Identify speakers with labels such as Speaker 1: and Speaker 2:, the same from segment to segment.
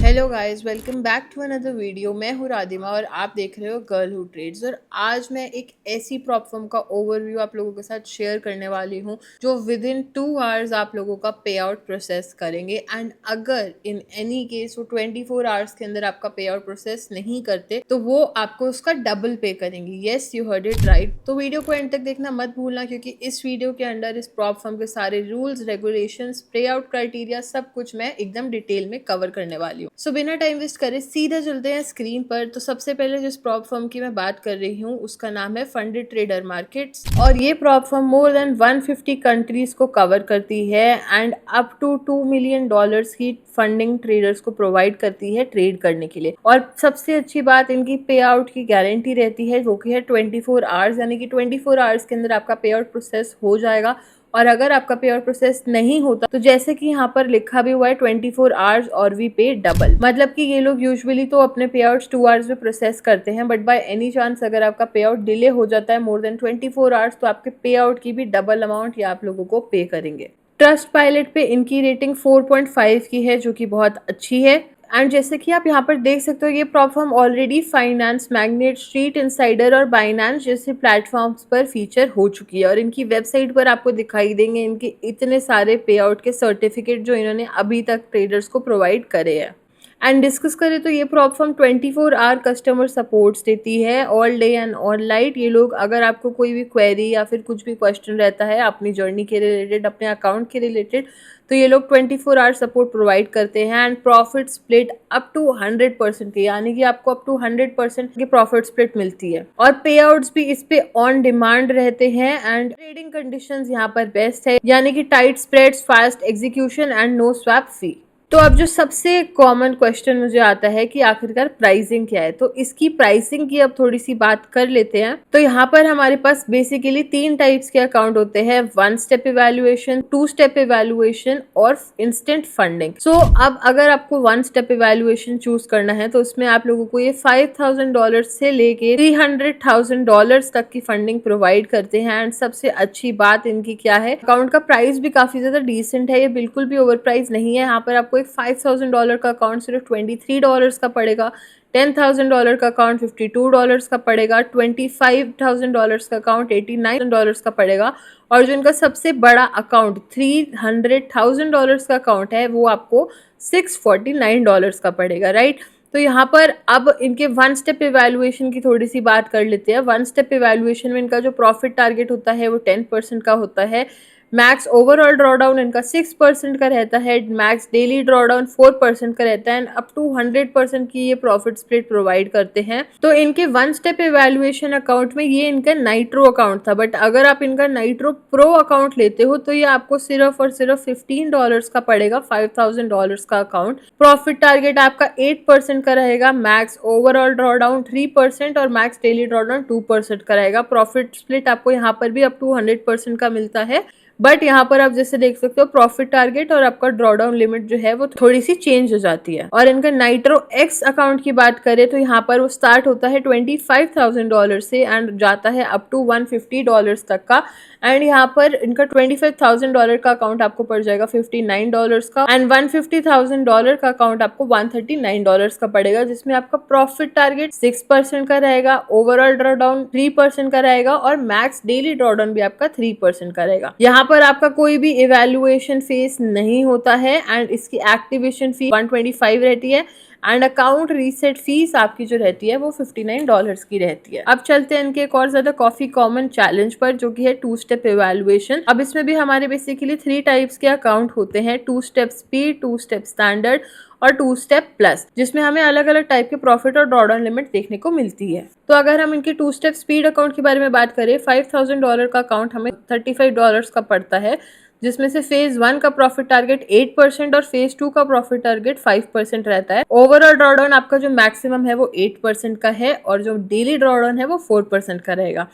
Speaker 1: Hello guys, welcome back to another video. मैं हूँ राधिमा और आप देख रहे हो गर्ल हू ट्रेड्स। और आज मैं एक ऐसी प्रॉप फर्म का ओवरव्यू आप लोगों के साथ शेयर करने वाली हूँ जो विद इन 2 आवर्स आप लोगों का पे आउट प्रोसेस करेंगे। एंड अगर इन एनी केस वो 24 आवर्स के अंदर आपका पे आउट प्रोसेस नहीं करते तो वो आपको उसका डबल पे करेंगे। Yes, you heard it right. तो वीडियो को एंड तक देखना मत भूलना, क्योंकि इस वीडियो के अंदर इस प्रॉप फर्म के सारे रूल्स, रेगुलेशंस, पे आउट क्राइटेरिया सब कुछ मैं एकदम डिटेल में कवर करने वाली हूँ। सो बिना टाइम वेस्ट करे सीधा चलते हैं स्क्रीन पर। तो सबसे पहले जिस प्रॉप फर्म की मैं बात कर रही हूँ उसका नाम है फंडेड ट्रेडर मार्केट्स, और ये prop firm more than 150 countries को कवर करती है एंड अप टू $2 million की फंडिंग ट्रेडर्स को प्रोवाइड करती है ट्रेड करने के लिए। और सबसे अच्छी बात, इनकी पे आउट की गारंटी रहती है जो कि है 24 आवर्स, यानी कि 24 आवर्स के अंदर आपका पे आउट प्रोसेस हो जाएगा। और अगर आपका पे आउट प्रोसेस नहीं होता तो जैसे कि यहाँ पर लिखा भी हुआ है 24 आवर्स और वी पे डबल, मतलब कि ये लोग यूजुअली तो अपने पे आउट्स 2 आवर्स में प्रोसेस करते हैं, बट बाय एनी चांस अगर आपका पे आउट डिले हो जाता है मोर देन 24 आवर्स तो आपके पे आउट की भी डबल अमाउंट या आप लोगों को पे करेंगे। ट्रस्ट पायलट पे इनकी रेटिंग 4.5 की है, जो कि बहुत अच्छी है। एंड जैसे कि आप यहाँ पर देख सकते हो, ये prop firm already finance magnet, street insider और बाइनेंस जैसे प्लेटफॉर्म्स पर फीचर हो चुकी है। और इनकी वेबसाइट पर आपको दिखाई देंगे इनके इतने सारे पे आउट के सर्टिफिकेट जो इन्होंने अभी तक ट्रेडर्स को प्रोवाइड करे हैं। एंड डिस्कस करें तो ये prop firm 24 hour customer supports देती है, all day and all night. ये लोग, अगर आपको कोई भी क्वेरी या फिर कुछ भी क्वेश्चन रहता है अपनी जर्नी के रिलेटेड, अपने अकाउंट के रिलेटेड, तो ये लोग 24 आवर सपोर्ट प्रोवाइड करते हैं। And profit split up to 100% की, यानी कि आपको अप टू 100% की प्रॉफिट स्प्लिट मिलती है। और पे आउट्स भी इस पे ऑन डिमांड रहते हैं। एंड ट्रेडिंग कंडीशंस यहाँ पर बेस्ट है, यानी कि tight spreads, fast execution and no swap fee. तो अब जो सबसे कॉमन क्वेश्चन मुझे आता है कि आखिरकार प्राइसिंग क्या है, तो इसकी प्राइसिंग की अब थोड़ी सी बात कर लेते हैं। तो यहाँ पर हमारे पास बेसिकली 3 टाइप्स के अकाउंट होते हैं: 1 स्टेप इवैल्यूएशन, 2 स्टेप इवैल्यूएशन और इंस्टेंट फंडिंग। सो अब अगर आपको 1 स्टेप इवैल्यूएशन चूज करना है तो उसमें आप लोगों को ये $5,000 से लेके $300,000 तक की फंडिंग प्रोवाइड करते हैं। एंड सबसे अच्छी बात इनकी क्या है, अकाउंट का प्राइस भी काफी ज्यादा डिसेंट है, ये बिल्कुल भी ओवर प्राइस नहीं है। यहाँ पर आपको एक $5,000 का अकाउंट सिर्फ $23 का पड़ेगा, $10,000 का अकाउंट $52 का पड़ेगा, $25,000 का अकाउंट $89 का पड़ेगा, और जो इनका सबसे बड़ा अकाउंट $300,000 का अकाउंट है वो आपको $649 का पड़ेगा, राइट। तो यहाँ पर अब इनके 1 स्टेप इवैल्यूएशन की थोड़ी सी बात कर लेते हैं। 1 स्टेप इवैल्यूएशन में इनका जो प्रॉफिट टारगेट होता है वो 10% का होता है। मैक्स ओवरऑल ड्रॉडाउन इनका 6% का रहता है, मैक्स डेली ड्रॉडाउन 4% का रहता है, एंड अप टू 100% की ये प्रॉफिट स्प्लिट प्रोवाइड करते हैं। तो इनके 1 स्टेप इवैल्यूएशन अकाउंट में ये इनका नाइट्रो अकाउंट था, बट अगर आप इनका नाइट्रो प्रो अकाउंट लेते हो तो ये आपको सिर्फ और सिर्फ $15 का पड़ेगा, $5,000 का अकाउंट। प्रॉफिट टारगेट आपका 8% का रहेगा, मैक्स ओवरऑल ड्रॉडाउन 3% और मैक्स डेली ड्रॉडाउन 2% का रहेगा। प्रॉफिट स्प्लिट आपको यहाँ पर भी अप टू 100% का मिलता है, बट यहाँ पर आप जैसे देख सकते हो प्रॉफिट टारगेट और आपका ड्रॉडाउन लिमिट जो है वो थोड़ी सी चेंज हो जाती है। और इनका नाइट्रो एक्स अकाउंट की बात करें तो यहाँ पर वो स्टार्ट होता है $25,000 से एंड जाता है अप टू $150 तक का। एंड यहाँ पर इनका $25,000 का अकाउंट आपको पड़ जाएगा $59 का, एंड $150,000 का अकाउंट आपको $139 का पड़ेगा, जिसमें आपका प्रॉफिट टारगेट 6% का रहेगा, ओवरऑल ड्रॉडाउन 3% का रहेगा और मैक्स डेली ड्रॉडाउन भी आपका 3% का रहेगा। यहाँ पर आपका कोई भी इवैल्यूएशन फीस नहीं होता है एंड इसकी एक्टिवेशन फी 125 रहती है, एंड अकाउंट रीसेट फीस आपकी जो रहती है वो $59 की रहती है। अब चलते हैं इनके एक और ज्यादा काफी कॉमन चैलेंज पर, जो कि है 2 स्टेप इवैल्यूएशन। अब इसमें भी हमारे बेसिकली 3 टाइप्स के अकाउंट होते हैं: 2 स्टेप स्पीड, 2 स्टेप स्टैंडर्ड और 2 स्टेप प्लस, जिसमें हमें अलग अलग टाइप के प्रॉफिट और ड्रॉडाउन लिमिट देखने को मिलती है। तो अगर हम इनके 2 स्टेप स्पीड अकाउंट के बारे में बात करें, $5,000 का अकाउंट हमें $35 का पड़ता है, जिसमें से फेज 1 का प्रॉफिट टारगेट 8% और फेज 2 का प्रॉफिट टारगेट 5% रहता है। ओवरऑल ड्रॉडाउन आपका जो मैक्सिमम है वो 8% का है और जो डेली ड्रॉडाउन है वो 4% का रहेगा।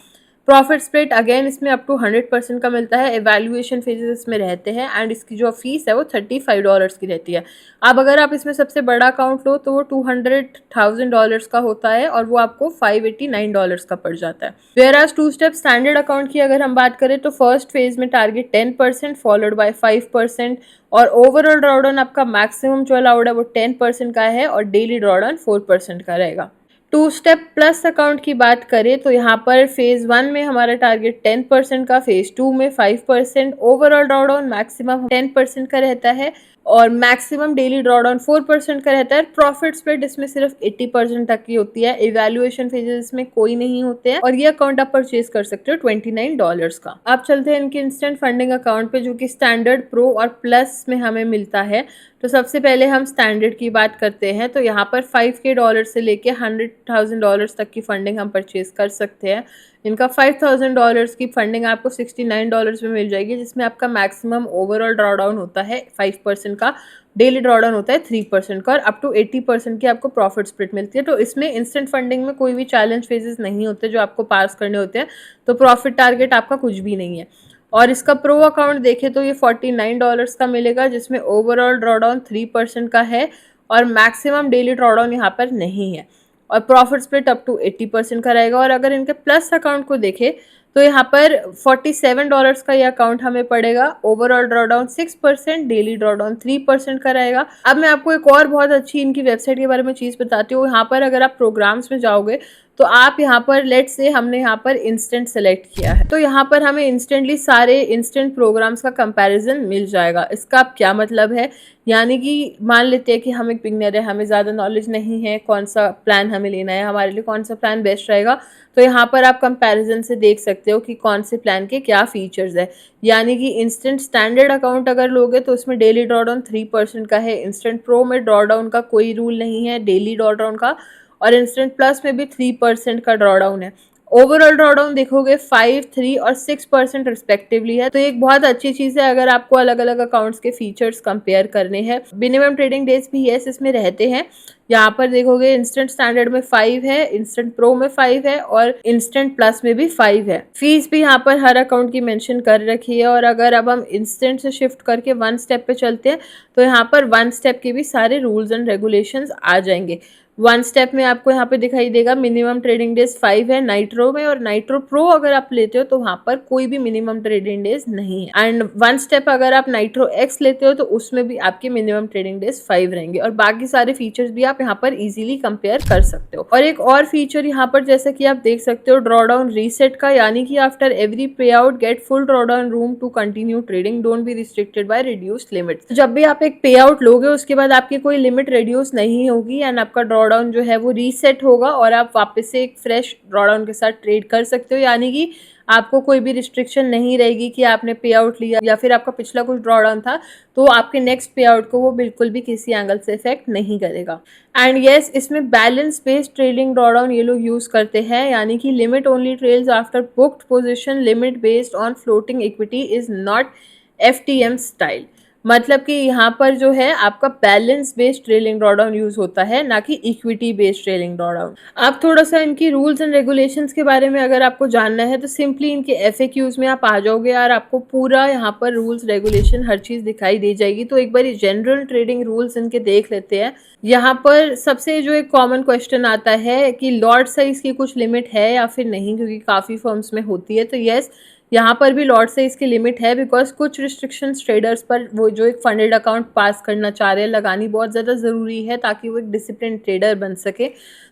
Speaker 1: प्रॉफिट स्प्लिट अगेन इसमें अप टू 100% का मिलता है। एवैल्यूएशन फेजेस इसमें रहते हैं एंड इसकी जो फीस है वो $35 की रहती है। अब अगर आप इसमें सबसे बड़ा अकाउंट लो तो वो $200,000 का होता है और वो आपको $589 का पड़ जाता है। Whereas 2 step standard account की अगर हम बात करें तो फर्स्ट फेज में टारगेट 10% फॉलोड बाय 5% और ओवरऑल ड्रॉडाउन आपका मैक्सिमम जो अलाउड है वो 10% का है और डेली ड्रॉडाउन 4% का रहेगा। 2 स्टेप प्लस अकाउंट की बात करें तो यहाँ पर फेज 1 में हमारा टारगेट 10% का, फेज 2 में 5%, ओवरऑल ड्रॉडाउन मैक्सिमम 10% का रहता है और मैक्सिमम डेली ड्रॉडाउन 4% का रहता है। प्रॉफिट स्प्लिट इसमें सिर्फ 80% तक की होती है। इवैल्यूएशन फेजेस इसमें कोई नहीं होते हैं और ये अकाउंट आप परचेज कर सकते हो $29 का। अब चलते हैं इनके इंस्टेंट फंडिंग अकाउंट पे जो कि स्टैंडर्ड, प्रो और प्लस में हमें मिलता है। तो सबसे पहले हम स्टैंडर्ड की बात करते हैं तो यहाँ पर $5K से लेके $100,000 तक की फंडिंग हम परचेज कर सकते हैं। इनका $5,000 की फंडिंग आपको $69 में मिल जाएगी, जिसमें आपका मैक्सिमम ओवरऑल ड्रॉडाउन होता है 5% का, डेली ड्रॉडाउन होता है 3% का और अप टू 80% की आपको प्रॉफिट स्प्लिट मिलती है। तो इसमें इंस्टेंट फंडिंग में कोई भी चैलेंज फेजेस नहीं होते जो आपको पास करने होते हैं, तो प्रॉफिट टारगेट आपका कुछ भी नहीं है। और इसका प्रो अकाउंट देखें तो ये $49 का मिलेगा, जिसमें ओवरऑल ड्रॉडाउन 3% का है और मैक्सिमम डेली ड्रॉडाउन यहाँ पर नहीं है और प्रॉफिट स्प्लिट अप टू 80% का रहेगा। और अगर इनके प्लस अकाउंट को देखें तो यहाँ पर $47 का ये अकाउंट हमें पड़ेगा, ओवरऑल ड्रॉडाउन 6%, डेली ड्रॉडाउन 3% का रहेगा। अब मैं आपको एक और बहुत अच्छी इनकी वेबसाइट के बारे में चीज़ बताती हूँ। यहाँ पर अगर आप प्रोग्राम्स में जाओगे तो आप यहाँ पर लेट से हमने यहाँ पर इंस्टेंट सेलेक्ट किया है तो यहाँ पर हमें इंस्टेंटली सारे इंस्टेंट प्रोग्राम्स का कंपैरिजन मिल जाएगा। इसका क्या मतलब है, यानी कि मान लेते हैं कि हम एक बिगनर है, हमें ज़्यादा नॉलेज नहीं है कौन सा प्लान हमें लेना है, हमारे लिए कौन सा प्लान बेस्ट रहेगा। तो यहाँ पर आप कंपैरिजन से देख सकते हो कि कौन से प्लान के क्या फीचर्स है। यानी कि इंस्टेंट स्टैंडर्ड अकाउंट अगर लोगे तो उसमें डेली ड्रॉडाउन 3% का है, इंस्टेंट प्रो में ड्रॉडाउन का कोई रूल नहीं है डेली ड्रॉडाउन का, और इंस्टेंट प्लस में भी 3% का ड्रॉडाउन है। ओवरऑल ड्रॉडाउन देखोगे 5, 3 और 6% रिस्पेक्टिवली है। तो एक बहुत अच्छी चीज़ है अगर आपको अलग अलग अकाउंट्स के फीचर्स कंपेयर करने हैं। मिनिमम ट्रेडिंग डेज भी यस इसमें रहते हैं। यहाँ पर देखोगे इंस्टेंट स्टैंडर्ड में 5 है, इंस्टेंट प्रो में 5 है और इंस्टेंट प्लस में भी 5 है। फीस भी यहाँ पर हर अकाउंट की मेंशन कर रखी है। और अगर अब हम इंस्टेंट से शिफ्ट करके 1 स्टेप पे चलते हैं तो यहाँ पर 1 स्टेप के भी सारे रूल्स एंड रेगुलेशंस आ जाएंगे। 1 स्टेप में आपको यहाँ पे दिखाई देगा मिनिमम ट्रेडिंग डेज 5 है नाइट्रो में, और नाइट्रो प्रो अगर आप लेते हो तो वहाँ पर कोई भी मिनिमम ट्रेडिंग डेज नहीं है। एंड 1 स्टेप अगर आप नाइट्रो एक्स लेते हो तो उसमें भी आपके मिनिमम ट्रेडिंग डेज 5 रहेंगे और बाकी सारे फीचर्स भी आप यहाँ पर इजीली कंपेयर कर सकते हो। और एक और फीचर यहाँ पर जैसा कि आप देख सकते हो ड्रॉडाउन रीसेट का, यानी कि after every payout get full drawdown room to continue trading, don't be restricted by reduced limit. जब भी आप एक पे आउट लोगे उसके बाद आपकी कोई लिमिट रिड्यूस नहीं होगी एंड आपका ड्रॉडाउन जो है वो रीसेट होगा और आप वापस से एक फ्रेश ड्रॉडाउन के साथ ट्रेड कर सकते हो। यानी कि आपको कोई भी रिस्ट्रिक्शन नहीं रहेगी कि आपने पे आउट लिया या फिर आपका पिछला कुछ ड्रॉडाउन था तो आपके नेक्स्ट पे आउट को वो बिल्कुल भी किसी एंगल से इफेक्ट नहीं करेगा। एंड यस इसमें बैलेंस बेस्ड ट्रेडिंग ड्रॉडाउन ये लोग यूज करते हैं, यानी कि limit only trails after booked position, limit based on floating equity is not FTM style. मतलब कि यहाँ पर जो है आपका balance based trailing drawdown use होता है, ना कि इक्विटी बेस्ड ट्रेलिंग ड्रॉडाउन। आप थोड़ा सा इनकी रूल्स एंड रेगुलेशंस के बारे में अगर आपको जानना है तो सिंपली इनके FAQs में आप आ जाओगे और आपको पूरा यहाँ पर रूल्स रेगुलेशन हर चीज़ दिखाई दे जाएगी। तो एक बार जनरल ट्रेडिंग रूल्स इनके देख लेते हैं। यहाँ पर सबसे जो एक कॉमन क्वेश्चन आता है कि लॉट साइज की कुछ लिमिट है या फिर नहीं, क्योंकि काफ़ी फर्म्स में होती है। तो यस यहाँ पर भी लॉट साइज की लिमिट है, बिकॉज कुछ रिस्ट्रिक्शंस ट्रेडर्स पर वो जो एक फंडेड अकाउंट पास करना चाह रहे हैं लगानी बहुत ज़्यादा ज़रूरी है ताकि वो एक डिसिप्लिन ट्रेडर बन सके।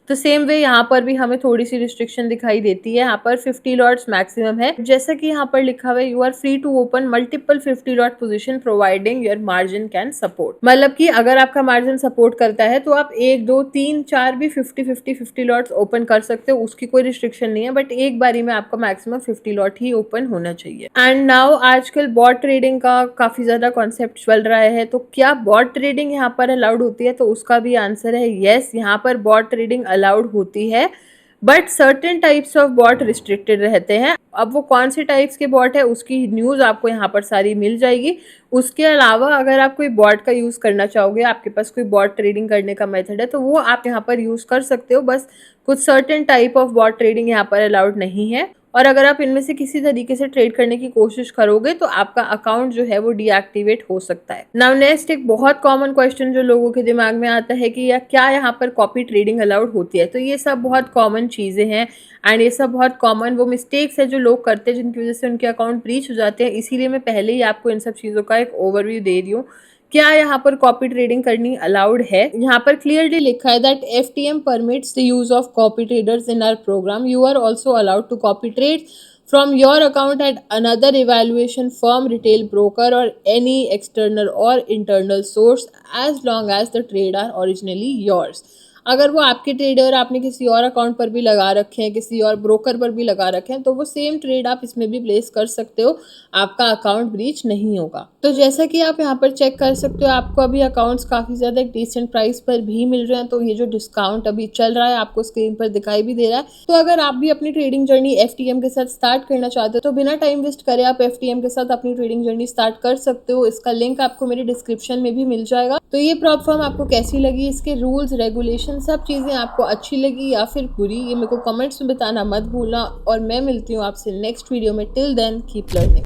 Speaker 1: तो सेम वे यहाँ पर भी हमें थोड़ी सी रिस्ट्रिक्शन दिखाई देती है। यहाँ पर 50 लॉट्स मैक्सिमम है, जैसा कि यहाँ पर लिखा हुआ है you are free to open multiple 50 lot position providing your margin can support. मतलब कि अगर आपका मार्जिन सपोर्ट करता है तो आप 1, 2, 3, 4 भी 50 लॉट्स ओपन कर सकते हो, उसकी कोई रिस्ट्रिक्शन नहीं है। बट एक बारी में आपका मैक्सिमम 50 लॉट ही ओपन होना चाहिए। एंड नाउ आजकल बॉट ट्रेडिंग का काफी ज्यादा कॉन्सेप्ट चल रहा है, तो क्या बॉट ट्रेडिंग यहाँ पर अलाउड होती है? तो उसका भी आंसर है यस, यहाँ पर बॉट ट्रेडिंग अलाउड होती है, but certain types of bot restricted रहते हैं। अब वो कौन से टाइप्स के बॉट है उसकी न्यूज़ आपको यहाँ पर सारी मिल जाएगी। उसके अलावा अगर आप कोई बॉट का यूज़ करना चाहोगे, आपके पास कोई बॉट ट्रेडिंग करने का मेथड है, तो वो आप यहाँ पर यूज़ कर सकते हो। बस कुछ certain type of bot trading यहाँ पर अलाउड नहीं है। और अगर आप इनमें से किसी तरीके से ट्रेड करने की कोशिश करोगे तो आपका अकाउंट जो है वो डीएक्टिवेट हो सकता है। नाउ नेक्स्ट एक बहुत कॉमन क्वेश्चन जो लोगों के दिमाग में आता है कि या क्या यहाँ पर कॉपी ट्रेडिंग अलाउड होती है। तो ये सब बहुत कॉमन चीज़ें हैं एंड ये सब बहुत कॉमन वो मिस्टेक्स है जो लोग करते हैं जिनकी वजह से उनके अकाउंट ब्रीच हो जाते हैं। इसीलिए मैं पहले ही आपको इन सब चीज़ों का एक ओवरव्यू दे रही हूँ। क्या यहाँ पर कॉपी ट्रेडिंग करनी अलाउड है। यहाँ पर क्लियरली लिखा है that FTM permits the use of copy traders in our program. You are also allowed to copy trade from your account at another evaluation firm, retail broker, or any external or internal source as long as the trade are originally yours। अगर वो आपके trade है और आपने किसी और account पर भी लगा रखे हैं, किसी और ब्रोकर पर भी लगा रखे हैं, तो वो सेम ट्रेड आप इसमें भी प्लेस कर सकते हो, आपका अकाउंट ब्रीच नहीं होगा। तो जैसा कि आप यहाँ पर चेक कर सकते हो आपको अभी अकाउंट्स काफ़ी ज़्यादा एक डिसेंट प्राइस पर भी मिल रहे हैं। तो ये जो डिस्काउंट अभी चल रहा है आपको स्क्रीन पर दिखाई भी दे रहा है। तो अगर आप भी अपनी ट्रेडिंग जर्नी FTM के साथ स्टार्ट करना चाहते हो तो बिना टाइम वेस्ट करे आप FTM के साथ अपनी ट्रेडिंग जर्नी स्टार्ट कर सकते हो। इसका लिंक आपको मेरे डिस्क्रिप्शन में भी मिल जाएगा। तो ये प्रॉप फर्म आपको कैसी लगी, इसके रूल्स रेगुलेशन सब चीज़ें आपको अच्छी लगी या फिर बुरी, ये मेरे को कमेंट्स में बताना मत भूलना। और मैं मिलती हूँ आपसे नेक्स्ट वीडियो में। Till then keep learning.